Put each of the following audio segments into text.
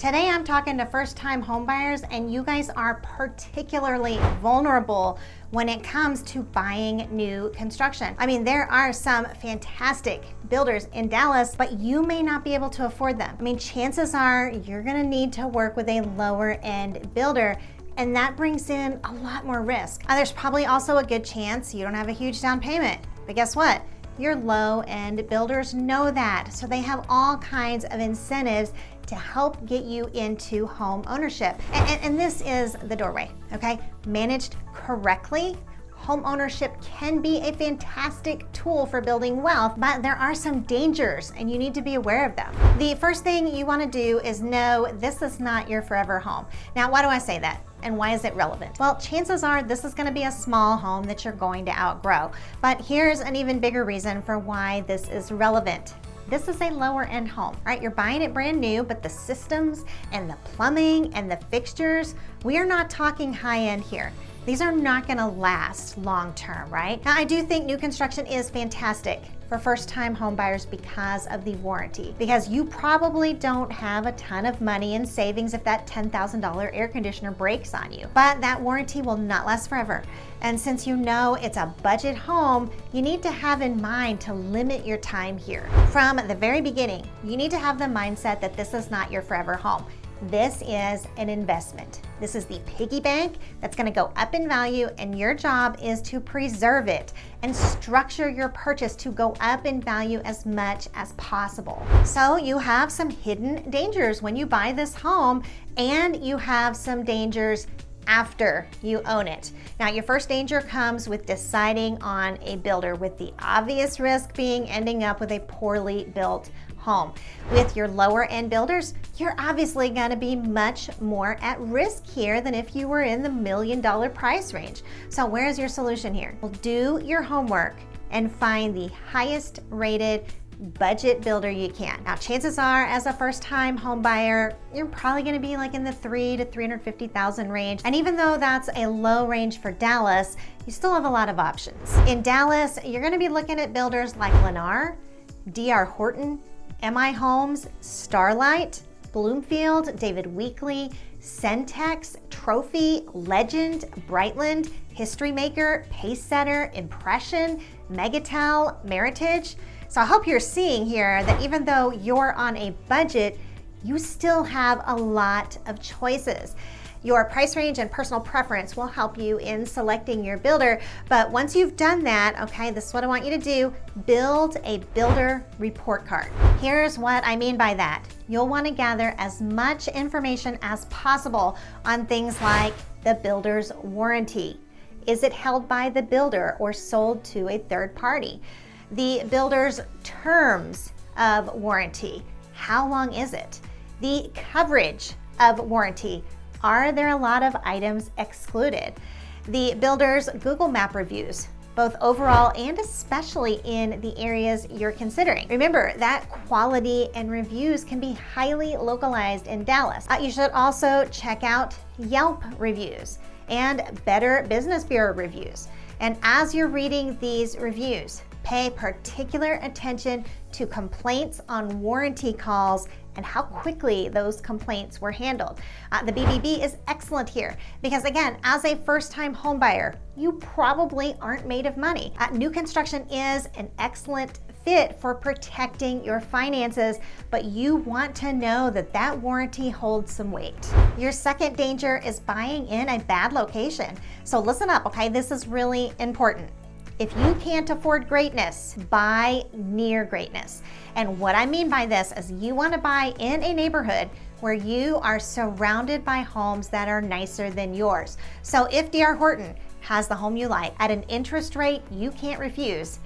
Today I'm talking to first-time homebuyers, and you guys are particularly vulnerable when it comes to buying new construction. I mean, there are some fantastic builders in Dallas, but you may not be able to afford them. I mean, chances are you're gonna need to work with a lower end builder, and that brings in a lot more risk. There's probably also a good chance you don't have a huge down payment, but guess what? Your low-end builders know that, so they have all kinds of incentives to help get you into home ownership. And this is the doorway, okay? Managed correctly, home ownership can be a fantastic tool for building wealth, but there are some dangers and you need to be aware of them. The first thing you want to do is know this is not your forever home. Now, why do I say that? And why is it relevant? Well, chances are this is going to be a small home that you're going to outgrow. But here's an even bigger reason for why this is relevant. This is a lower end home, right? You're buying it brand new, but the systems and the plumbing and the fixtures, we are not talking high end here. These are not gonna last long term, right? Now, I do think new construction is fantastic for first-time home buyers because of the warranty, because you probably don't have a ton of money in savings if that $10,000 air conditioner breaks on you. But that warranty will not last forever. And since you know it's a budget home, you need to have in mind to limit your time here. From the very beginning, you need to have the mindset that this is not your forever home. This is an investment. This is the piggy bank that's going to go up in value, and your job is to preserve it and structure your purchase to go up in value as much as possible. So you have some hidden dangers when you buy this home, and you have some dangers after you own it. Now, your first danger comes with deciding on a builder, with the obvious risk being ending up with a poorly built home. With your lower end builders, you're obviously going to be much more at risk here than if you were in the $1 million price range. So where's your solution here? Well, do your homework and find the highest rated budget builder you can. Now, chances are, as a first-time home buyer, you're probably going to be like in the $300,000 to $350,000 range. And even though that's a low range for Dallas, you still have a lot of options. In Dallas, you're going to be looking at builders like Lennar, D.R. Horton, M.I. Homes, Starlight, Bloomfield, David Weekley, Centex, Trophy, Legend, Brightland, History Maker, Pacesetter, Impression, Megatel, Meritage. So I hope you're seeing here that even though you're on a budget, you still have a lot of choices. Your price range and personal preference will help you in selecting your builder. But once you've done that, okay, this is what I want you to do: build a builder report card. Here's what I mean by that. You'll want to gather as much information as possible on things like the builder's warranty. Is it held by the builder or sold to a third party? The builder's terms of warranty. How long is it? The coverage of warranty. Are there a lot of items excluded? The builder's Google Map reviews, both overall and especially in the areas you're considering. Remember that quality and reviews can be highly localized in Dallas. You should also check out Yelp reviews and Better Business Bureau reviews. And as you're reading these reviews, pay particular attention to complaints on warranty calls and how quickly those complaints were handled. The BBB is excellent here because, again, as a first-time home buyer, you probably aren't made of money. New construction is an excellent fit for protecting your finances, but you want to know that that warranty holds some weight. Your second danger is buying in a bad location. So listen up, okay? This is really important. If you can't afford greatness, buy near greatness. And what I mean by this is you want to buy in a neighborhood where you are surrounded by homes that are nicer than yours. So if D.R. Horton has the home you like at an interest rate you can't refuse,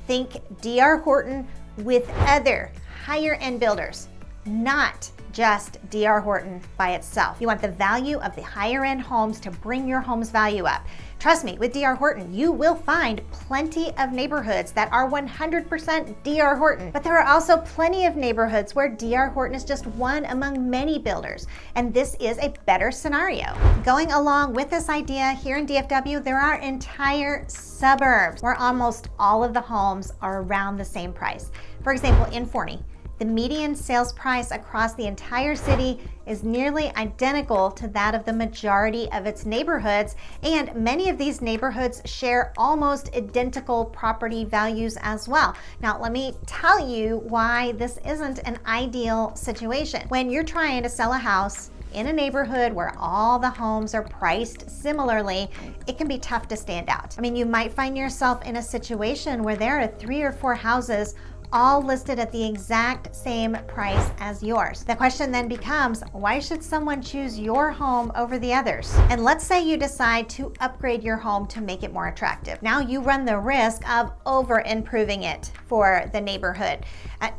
think D.R. Horton with other higher end builders, not just D.R. Horton by itself. You want the value of the higher end homes to bring your home's value up. Trust me, with D.R. Horton, you will find plenty of neighborhoods that are 100% D.R. Horton, but there are also plenty of neighborhoods where D.R. Horton is just one among many builders, and this is a better scenario. Going along with this idea, here in DFW, there are entire suburbs where almost all of the homes are around the same price. For example, in Forney, The median sales price across the entire city is nearly identical to that of the majority of its neighborhoods, and many of these neighborhoods share almost identical property values as well. Now, let me tell you why this isn't an ideal situation. When you're trying to sell a house in a neighborhood where all the homes are priced similarly, it can be tough to stand out. I mean, you might find yourself in a situation where there are 3 or 4 houses all listed at the exact same price as yours. The question then becomes, why should someone choose your home over the others? And let's say you decide to upgrade your home to make it more attractive. Now you run the risk of over-improving it for the neighborhood.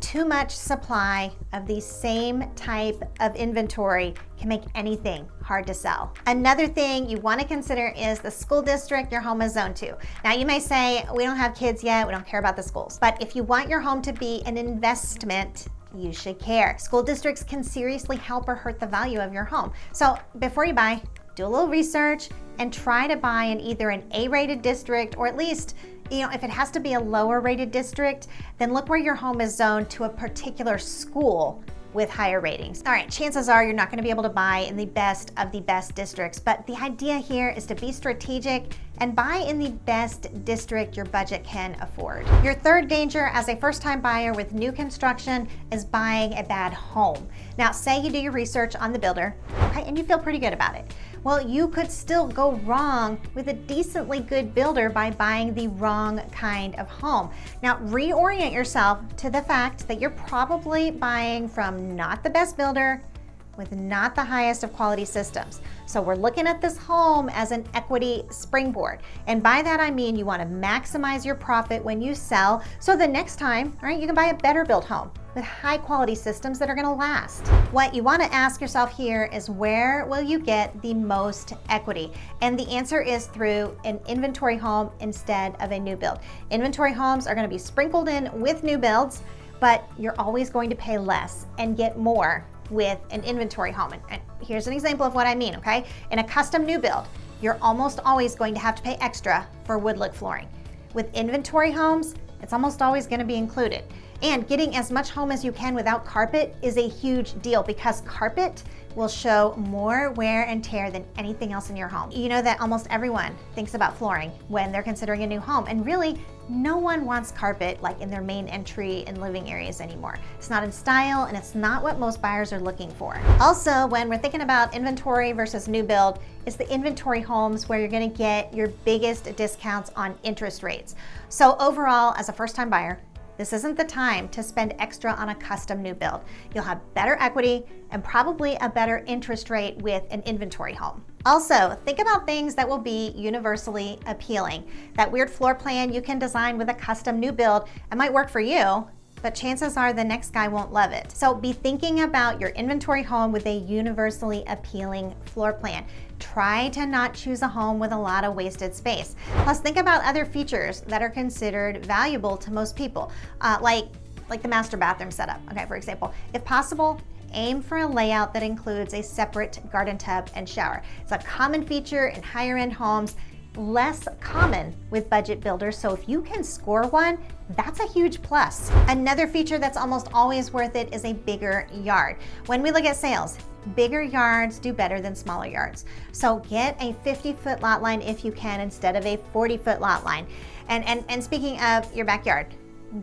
Too much supply of the same type of inventory can make anything hard to sell. Another thing you want to consider is the school district your home is zoned to. Now you may say, we don't have kids yet, we don't care about the schools. But if you want your home to be an investment, you should care. School districts can seriously help or hurt the value of your home. So before you buy, do a little research and try to buy in either an A-rated district, or at least, if it has to be a lower rated district, then look where your home is zoned to a particular school with higher ratings. All right, chances are you're not going to be able to buy in the best of the best districts, but the idea here is to be strategic and buy in the best district your budget can afford. Your third danger as a first-time buyer with new construction is buying a bad home. Now, say you do your research on the builder, okay, and you feel pretty good about it. Well, you could still go wrong with a decently good builder by buying the wrong kind of home. Now, reorient yourself to the fact that you're probably buying from not the best builder with not the highest of quality systems. So we're looking at this home as an equity springboard. And by that, I mean you want to maximize your profit when you sell, so the next time, all right, you can buy a better built home with high quality systems that are going to last. What you want to ask yourself here is, where will you get the most equity? And the answer is through an inventory home instead of a new build. Inventory homes are going to be sprinkled in with new builds, but you're always going to pay less and get more with an inventory home. And here's an example of what I mean, okay? In a custom new build, you're almost always going to have to pay extra for wood look flooring. With inventory homes, it's almost always going to be included. And getting as much home as you can without carpet is a huge deal, because carpet will show more wear and tear than anything else in your home. You know that almost everyone thinks about flooring when they're considering a new home, and really no one wants carpet like in their main entry and living areas anymore. It's not in style, and it's not what most buyers are looking for. Also, when we're thinking about inventory versus new build, it's the inventory homes where you're going to get your biggest discounts on interest rates. So overall, as a first-time buyer, this isn't the time to spend extra on a custom new build. You'll have better equity and probably a better interest rate with an inventory home. Also, think about things that will be universally appealing. That weird floor plan you can design with a custom new build, it might work for you, but chances are the next guy won't love it. So be thinking about your inventory home with a universally appealing floor plan. Try to not choose a home with a lot of wasted space. Plus, think about other features that are considered valuable to most people, like the master bathroom setup. Okay, for example, if possible, aim for a layout that includes a separate garden tub and shower. It's a common feature in higher end homes, less common with budget builders, so if you can score one, that's a huge plus. Another feature that's almost always worth it is a bigger yard. When we look at sales, bigger yards do better than smaller yards. So get a 50-foot lot line if you can, instead of a 40-foot lot line. And speaking of your backyard,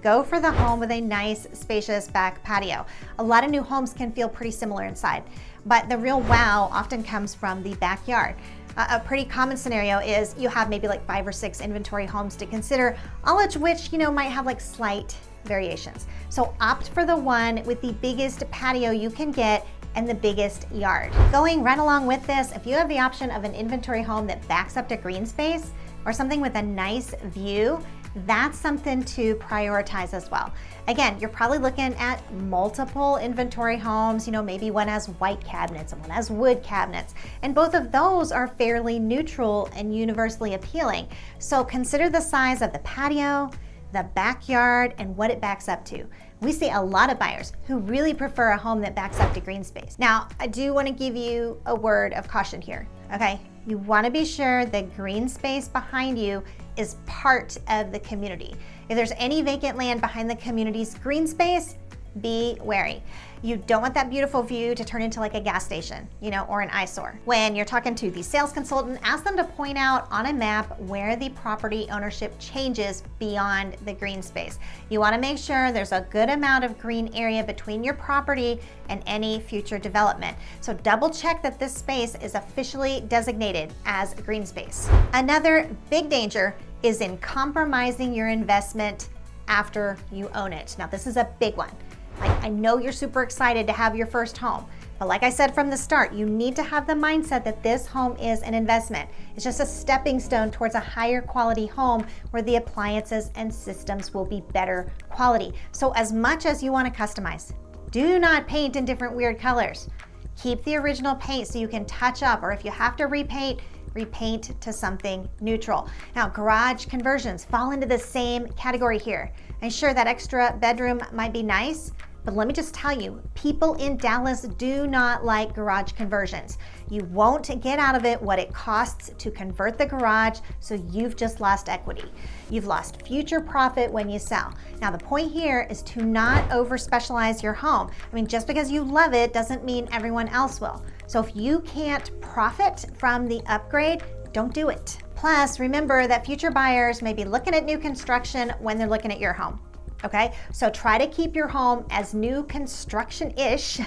go for the home with a nice, spacious back patio. A lot of new homes can feel pretty similar inside, but the real wow often comes from the backyard. A pretty common scenario is you have maybe like 5 or 6 inventory homes to consider, all of which, might have like slight variations. So opt for the one with the biggest patio you can get and the biggest yard. Going right along with this, if you have the option of an inventory home that backs up to green space or something with a nice view, that's something to prioritize as well. Again, you're probably looking at multiple inventory homes, maybe one has white cabinets and one has wood cabinets, and both of those are fairly neutral and universally appealing. So consider the size of the patio, the backyard, and what it backs up to. We see a lot of buyers who really prefer a home that backs up to green space. Now, I do want to give you a word of caution here, okay? You want to be sure the green space behind you is part of the community. If there's any vacant land behind the community's green space, be wary. You don't want that beautiful view to turn into like a gas station, or an eyesore. When you're talking to the sales consultant, ask them to point out on a map where the property ownership changes beyond the green space. You want to make sure there's a good amount of green area between your property and any future development. So double check that this space is officially designated as a green space. Another big danger is in compromising your investment after you own it. Now, this is a big one. I know you're super excited to have your first home, but like I said from the start, you need to have the mindset that this home is an investment. It's just a stepping stone towards a higher quality home where the appliances and systems will be better quality. So as much as you want to customize, do not paint in different weird colors. Keep the original paint so you can touch up, or if you have to repaint to something neutral. Now, garage conversions fall into the same category here. And sure, that extra bedroom might be nice, but let me just tell you, people in Dallas do not like garage conversions. You won't get out of it what it costs to convert the garage, so you've just lost equity. You've lost future profit when you sell. Now, the point here is to not over specialize your home. I mean, just because you love it doesn't mean everyone else will. So if you can't profit from the upgrade, don't do it. Plus, remember that future buyers may be looking at new construction when they're looking at your home. Okay, so try to keep your home as new construction-ish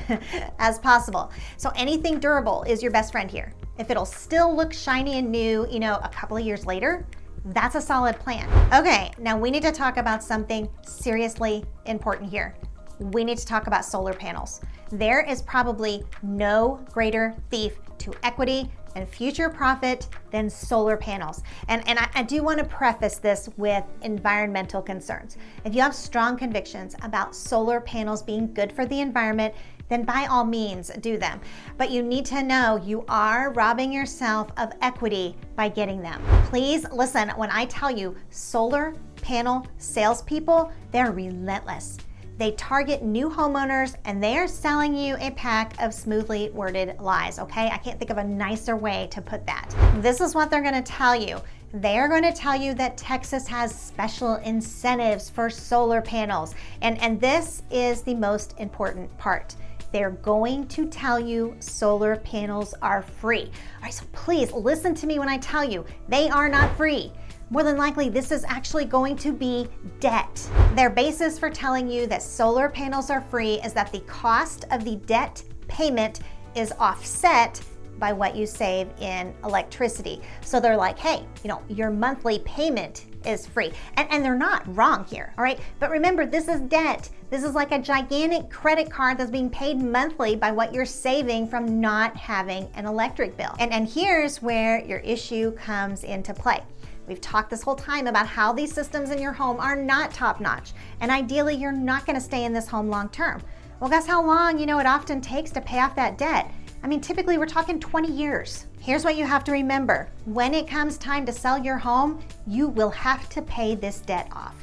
as possible. So anything durable is your best friend here. If it'll still look shiny and new, a couple of years later, that's a solid plan. Okay, now we need to talk about something seriously important here. We need to talk about solar panels. There is probably no greater thief to equity and future profit than solar panels. And I do want to preface this with environmental concerns. If you have strong convictions about solar panels being good for the environment, then by all means do them. But you need to know you are robbing yourself of equity by getting them. Please listen when I tell you solar panel salespeople, they're relentless. They target new homeowners and they are selling you a pack of smoothly worded lies, okay? I can't think of a nicer way to put that. This is what they're gonna tell you. They are going to tell you that Texas has special incentives for solar panels. And this is the most important part. They're going to tell you solar panels are free. All right, so please listen to me when I tell you they are not free. More than likely, this is actually going to be debt. Their basis for telling you that solar panels are free is that the cost of the debt payment is offset by what you save in electricity. So they're like, hey, your monthly payment is free. And they're not wrong here, all right? But remember, this is debt. This is like a gigantic credit card that's being paid monthly by what you're saving from not having an electric bill. And here's where your issue comes into play. We've talked this whole time about how these systems in your home are not top-notch, and ideally you're not going to stay in this home long-term. Well, guess how long, it often takes to pay off that debt? I mean, typically we're talking 20 years. Here's what you have to remember. When it comes time to sell your home, you will have to pay this debt off.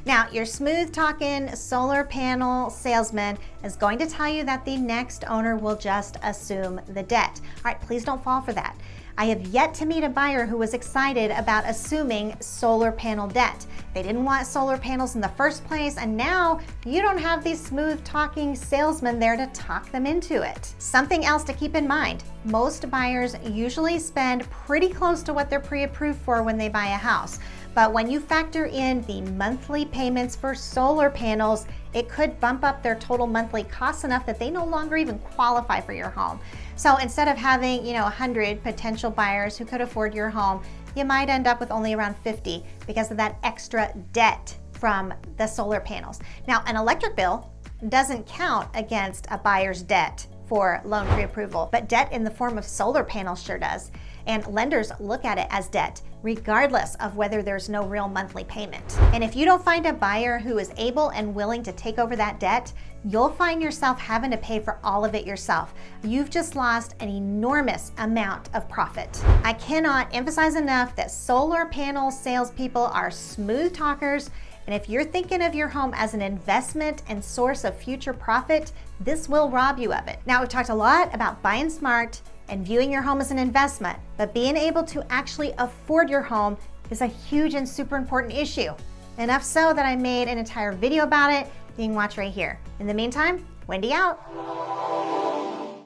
Now, your smooth-talking solar panel salesman is going to tell you that the next owner will just assume the debt. All right, please don't fall for that. I have yet to meet a buyer who was excited about assuming solar panel debt. They didn't want solar panels in the first place, and now you don't have these smooth-talking salesmen there to talk them into it. Something else to keep in mind, most buyers usually spend pretty close to what they're pre-approved for when they buy a house. But when you factor in the monthly payments for solar panels, it could bump up their total monthly costs enough that they no longer even qualify for your home. So instead of having, 100 potential buyers who could afford your home, you might end up with only around 50 because of that extra debt from the solar panels. Now, an electric bill doesn't count against a buyer's debt for loan pre-approval, but debt in the form of solar panels sure does. And lenders look at it as debt, regardless of whether there's no real monthly payment. And if you don't find a buyer who is able and willing to take over that debt, you'll find yourself having to pay for all of it yourself. You've just lost an enormous amount of profit. I cannot emphasize enough that solar panel salespeople are smooth talkers, and if you're thinking of your home as an investment and source of future profit, this will rob you of it. Now, we've talked a lot about buying smart and viewing your home as an investment, but being able to actually afford your home is a huge and super important issue. Enough so that I made an entire video about it, you can watch right here. In the meantime, Wendy out.